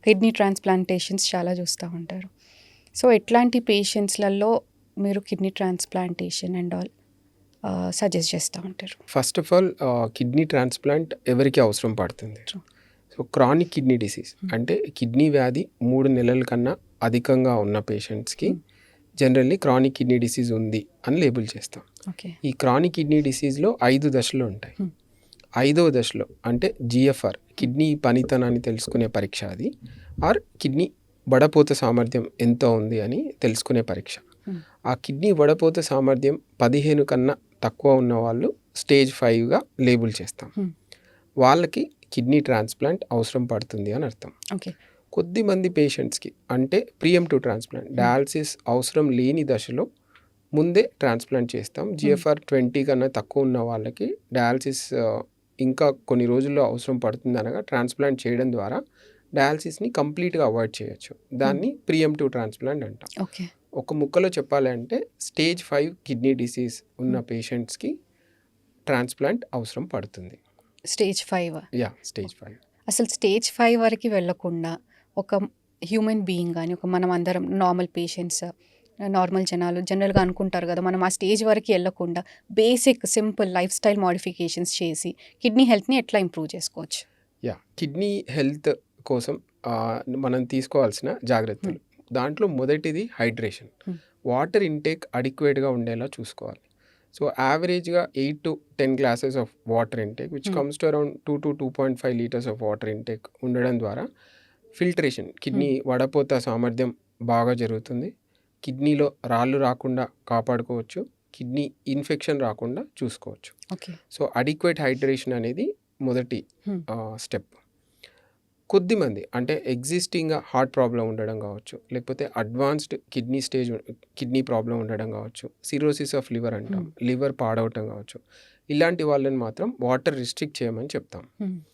Kidney transplantations చాలా చూస్తూ ఉంటారు. సో ఎట్లాంటి పేషెంట్స్లలో మీరు kidney transplantation and all suggest చేస్తూ ఉంటారు? First of all kidney transplant ఎవరికి అవసరం పడుతుంది? True. So chronic kidney disease అంటే కిడ్నీ వ్యాధి 3 నెలల కన్నా అధికంగా ఉన్న పేషెంట్స్కి జనరల్లీ క్రానిక్ కిడ్నీ డిసీజ్ ఉంది అని లేబుల్ చేస్తాం. ఓకే. ఈ క్రానిక్ కిడ్నీ డిసీజ్లో 5 దశలు ఉంటాయి. 5వ దశలో అంటే జిఎఫ్ఆర్ కిడ్నీ పనితనాన్ని తెలుసుకునే పరీక్ష అది, ఆర్ కిడ్నీ వడపోత సామర్థ్యం ఎంత ఉంది అని తెలుసుకునే పరీక్ష. ఆ కిడ్నీ వడపోత సామర్థ్యం 15 కన్నా తక్కువ ఉన్న వాళ్ళు స్టేజ్ 5గా లేబుల్ చేస్తాం. వాళ్ళకి కిడ్నీ ట్రాన్స్ప్లాంట్ అవసరం పడుతుంది అని అర్థం. ఓకే. కొద్దిమంది పేషెంట్స్కి అంటే ప్రియంప్టివ్ ట్రాన్స్ప్లాంట్ డయాలసిస్ అవసరం లేని దశలో ముందే ట్రాన్స్ప్లాంట్ చేస్తాం. జిఎఫ్ఆర్ 20 కన్నా తక్కువ ఉన్న వాళ్ళకి డయాలసిస్ ఇంకా కొన్ని రోజుల్లో అవసరం పడుతుంది అనగా ట్రాన్స్ప్లాంట్ చేయడం ద్వారా డయాలసిస్ని కంప్లీట్గా అవాయిడ్ చేయొచ్చు. దాన్ని ప్రియంప్టివ్ ట్రాన్స్ప్లాంట్ అంటాం. ఓకే. ఒక ముక్కలో చెప్పాలంటే స్టేజ్ 5 కిడ్నీ డిసీజ్ ఉన్న పేషెంట్స్కి ట్రాన్స్ప్లాంట్ అవసరం పడుతుంది. స్టేజ్ 5. స్టేజ్ 5. అసలు స్టేజ్ 5 వరకు వెళ్ళకుండా ఒక హ్యూమన్ బీయింగ్ కానీ మనం అందరం నార్మల్ పేషెంట్స్, నార్మల్ జనాలు జనరల్గా అనుకుంటారు కదా, మనం ఆ స్టేజ్ వరకు వెళ్ళకుండా basic simple life style modifications చేసి కిడ్నీ హెల్త్ని ఎట్లా ఇంప్రూవ్ చేసుకోవచ్చు? కిడ్నీ హెల్త్ కోసం మనం తీసుకోవాల్సిన జాగ్రత్తలు, దాంట్లో మొదటిది హైడ్రేషన్. వాటర్ ఇంటేక్ అడిక్వేట్గా ఉండేలా చూసుకోవాలి. సో యావరేజ్గా 8 to 10 glasses of water intake which comes to around 2 to 2.5 liters of water intake ఉండడం ద్వారా ఫిల్టరేషన్, కిడ్నీ వడపోత సామర్థ్యం బాగా జరుగుతుంది. కిడ్నీలో రాళ్ళు రాకుండా కాపాడుకోవచ్చు, కిడ్నీ ఇన్ఫెక్షన్ రాకుండా చూసుకోవచ్చు. ఓకే. సో అడిక్వేట్ హైడ్రేషన్ అనేది మొదటి స్టెప్. కొద్దిమంది అంటే ఎగ్జిస్టింగ్గా హార్ట్ ప్రాబ్లం ఉండడం కావచ్చు, లేకపోతే అడ్వాన్స్డ్ కిడ్నీ ప్రాబ్లం ఉండడం కావచ్చు, సిరోసిస్ ఆఫ్ లివర్ అంటాం, లివర్ పాడవటం కావచ్చు, ఇలాంటి వాళ్ళని మాత్రం వాటర్ రిస్ట్రిక్ట్ చేయమని చెప్తాం.